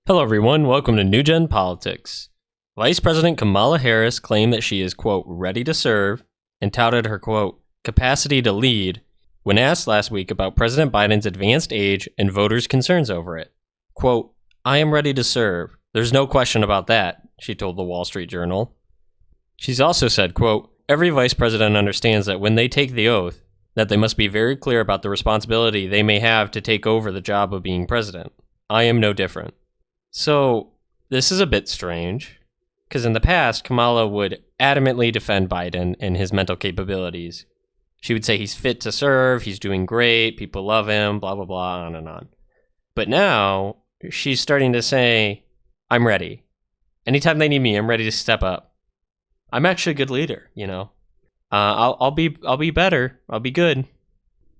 Hello everyone, welcome to New Gen Politics. Vice President Kamala Harris claimed that she is, quote, ready to serve, and touted her, quote, capacity to lead, when asked last week about President Biden's advanced age and voters' concerns over it. Quote, I am ready to serve. There's no question about that, she told the Wall Street Journal. She's also said, quote, every vice president understands that when they take the oath, that they must be very clear about the responsibility they may have to take over the job of being president. I am no different. So, this is a bit strange, because in the past, Kamala would adamantly defend Biden and his mental capabilities. She would say he's fit to serve, he's doing great, people love him, blah, blah, blah, on and on. But now, she's starting to say, I'm ready. Anytime they need me, I'm ready to step up. I'm actually a good leader, you know. I'll be better. I'll be good.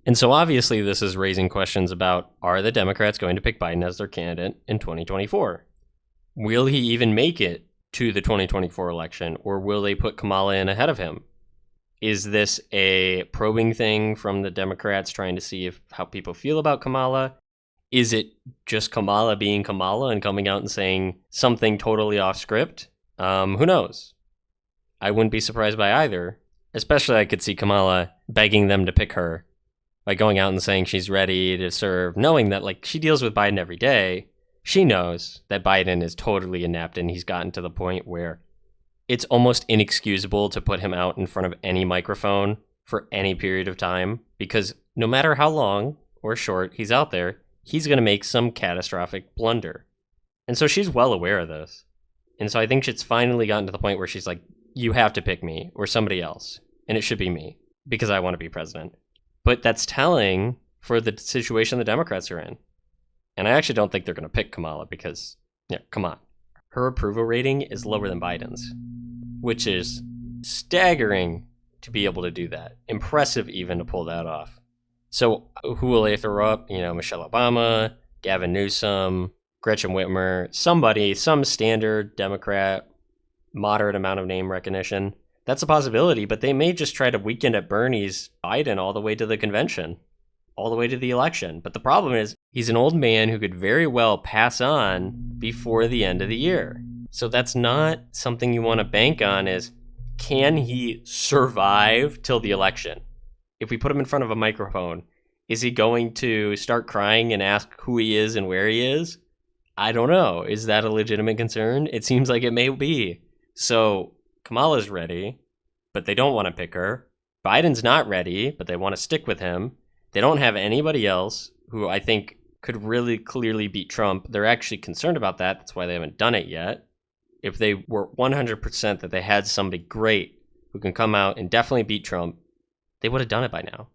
And so obviously this is raising questions about, are the Democrats going to pick Biden as their candidate in 2024? Will he even make it to the 2024 election, or will they put Kamala in ahead of him? Is this a probing thing from the Democrats trying to see how people feel about Kamala? Is it just Kamala being Kamala and coming out and saying something totally off script? Who knows? I wouldn't be surprised by either. Especially I could see Kamala begging them to pick her by going out and saying she's ready to serve, knowing that like she deals with Biden every day. She knows that Biden is totally inept and he's gotten to the point where it's almost inexcusable to put him out in front of any microphone for any period of time, because no matter how long or short he's out there, he's going to make some catastrophic blunder. And so she's well aware of this. And so I think it's finally gotten to the point where she's like, you have to pick me or somebody else, and it should be me because I want to be president. But that's telling for the situation the Democrats are in. And I actually don't think they're going to pick Kamala because, yeah, come on. Her approval rating is lower than Biden's, which is staggering to be able to do that. Impressive even to pull that off. So who will they throw up? You know, Michelle Obama, Gavin Newsom, Gretchen Whitmer, somebody, some standard Democrat, moderate amount of name recognition. That's a possibility, but they may just try to weekend at Bernie's Biden all the way to the convention, all the way to the election. But the problem is he's an old man who could very well pass on before the end of the year. So that's not something you want to bank on, is can he survive till the election? If we put him in front of a microphone, is he going to start crying and ask who he is and where he is? I don't know. Is that a legitimate concern? It seems like it may be. So Kamala's ready, but they don't want to pick her. Biden's not ready, but they want to stick with him. They don't have anybody else who I think could really clearly beat Trump. They're actually concerned about that. That's why they haven't done it yet. If they were 100% that they had somebody great who can come out and definitely beat Trump, they would have done it by now.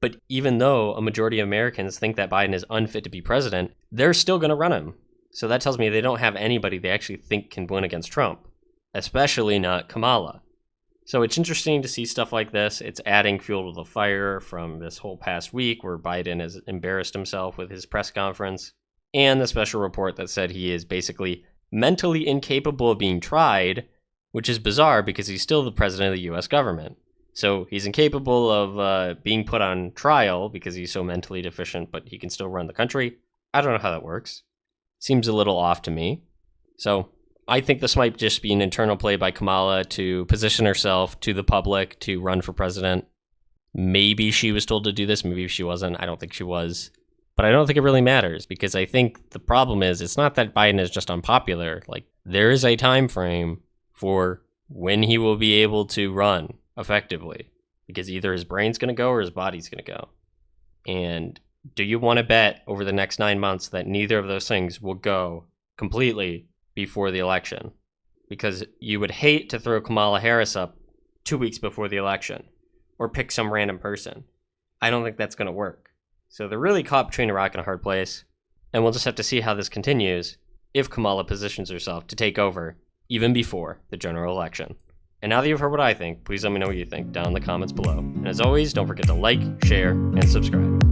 But even though a majority of Americans think that Biden is unfit to be president, they're still going to run him. So that tells me they don't have anybody they actually think can win against Trump. Especially not Kamala. So it's interesting to see stuff like this. It's adding fuel to the fire from this whole past week where Biden has embarrassed himself with his press conference, and the special report that said he is basically mentally incapable of being tried, which is bizarre because he's still the president of the US government. So he's incapable of being put on trial because he's so mentally deficient, but he can still run the country. I don't know how that works. Seems a little off to me. So I think this might just be an internal play by Kamala to position herself to the public to run for president. Maybe she was told to do this. Maybe she wasn't. I don't think she was. But I don't think it really matters, because I think the problem is it's not that Biden is just unpopular. Like, there is a time frame for when he will be able to run effectively, because either his brain's going to go or his body's going to go. And do you want to bet over the next 9 months that neither of those things will go completely before the election? Because you would hate to throw Kamala Harris up 2 weeks before the election or pick some random person. I don't think that's going to work. So they're really caught between a rock and a hard place, and we'll just have to see how this continues if Kamala positions herself to take over even before the general election. And now that you've heard what I think, please let me know what you think down in the comments below. And as always, don't forget to like, share, and subscribe.